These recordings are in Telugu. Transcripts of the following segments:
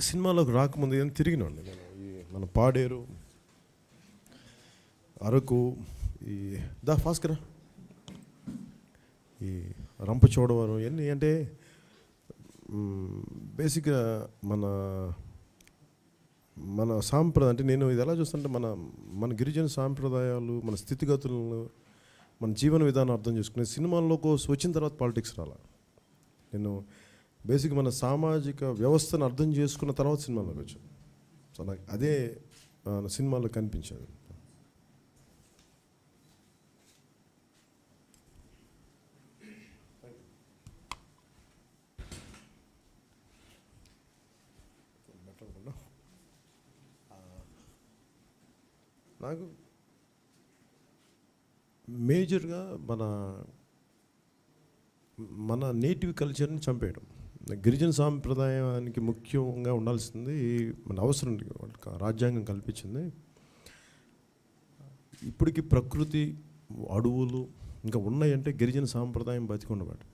సినిమాలోకి రాకముందు ఏం తిరిగినండి నేను. ఈ మన పాడేరు, అరకు, ఈ భాస్కర, ఈ రంపచోడవరం ఇవన్నీ అంటే బేసిక్గా మన మన సాంప్రదాయం అంటే నేను ఇది ఎలా చూస్తుంటే మన గిరిజన సాంప్రదాయాలు, మన స్థితిగతులను, మన జీవన విధానం అర్థం చేసుకునే సినిమాల్లోకి వచ్చిన తర్వాత పాలిటిక్స్ రాలా. నేను బేసిక్ మన సామాజిక వ్యవస్థను అర్థం చేసుకున్న తర్వాత సినిమాలోకి వచ్చాను. సో నాకు అదే సినిమాలో కనిపించేది. నాకు మేజర్గా మన నేటివ్ కల్చర్ని చంపేయడం, గిరిజన సాంప్రదాయానికి ముఖ్యంగా ఉండాల్సింది మన అవసరం రాజ్యాంగం కల్పించింది. ఇప్పటికి ప్రకృతి, అడవులు ఇంకా ఉన్నాయంటే గిరిజన సాంప్రదాయం బతికి ఉండబట్టి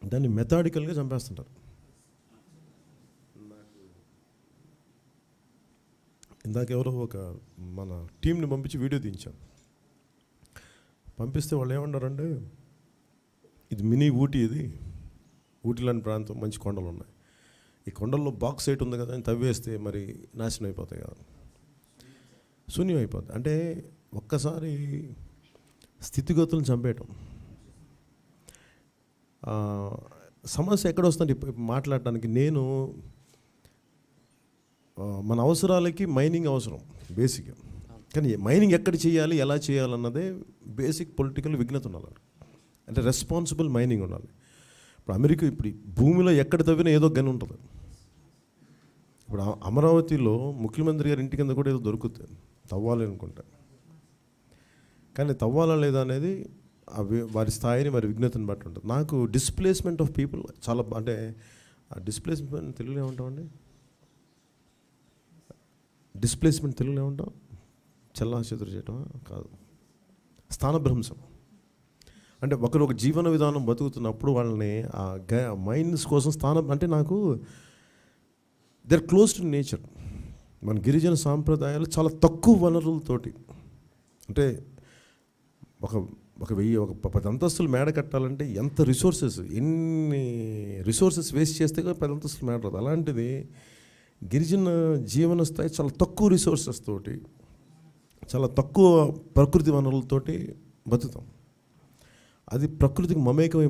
దాన్ని మెథాడికల్గా చంపేస్తుంటారు. ఇందాక ఎవరో ఒక మన టీంని పంపించి వీడియో తీయించాం. పంపిస్తే వాళ్ళు ఏమన్నారంటే, ఇది మినీ ఊటీ, ఇది ఊటీ లాంటి ప్రాంతం, మంచి కొండలు ఉన్నాయి, ఈ కొండల్లో బాక్స్ సైట్ ఉంది కదా అని తవ్వేస్తే మరి నాశనం అయిపోతాయి కదా, శూన్యం అయిపోతుంది. అంటే ఒక్కసారి స్థితిగతులను చంపేయటం. సమస్య ఎక్కడ వస్తుంది మాట్లాడటానికి, నేను మన అవసరాలకి మైనింగ్ అవసరం బేసిక్గా, కానీ మైనింగ్ ఎక్కడ చేయాలి, ఎలా చేయాలన్నదే బేసిక్ పొలిటికల్ విఘ్నత ఉండాలి. అంటే రెస్పాన్సిబుల్ మైనింగ్ ఉండాలి. ఇప్పుడు అమెరికా ఇప్పుడు భూమిలో ఎక్కడ తవ్వినా ఏదో గని ఉంటుంది. ఇప్పుడు అమరావతిలో ముఖ్యమంత్రి గారి ఇంటి కింద కూడా ఏదో దొరుకుతుంది తవ్వాలి అనుకుంటా, కానీ తవ్వాలా లేదా అనేది వారి స్థాయిని, వారి విఘ్నతను బట్టి ఉంటుంది. నాకు డిస్ప్లేస్మెంట్ ఆఫ్ పీపుల్ చాలా, అంటే ఆ డిస్ప్లేస్మెంట్ తెలుగులో ఏమంటామండి, డిస్ప్లేస్మెంట్ తెలుగులో ఏమంటాం, చలనాచతురు చేయటం కాదు, స్థానభ్రంశం. అంటే ఒకరు ఒక జీవన విధానం బతుకుతున్నప్పుడు వాళ్ళని ఆ మైండ్స్ కోసం అంటే నాకు they are close to nature. మన గిరిజన సాంప్రదాయాలు చాలా తక్కువ వనరులతోటి, అంటే ఒక 10 అంతస్తులు మేడ కట్టాలంటే ఎంత రిసోర్సెస్, ఎన్ని రిసోర్సెస్ వేస్ట్ చేస్తే 10 అంతస్తులు మేడ రాదు. అలాంటిది గిరిజన జీవన స్థాయి చాలా తక్కువ రిసోర్సెస్ తోటి, చాలా తక్కువ ప్రకృతి వనరులతోటి బతుకుతాం. అది ప్రకృతికి మమేకమై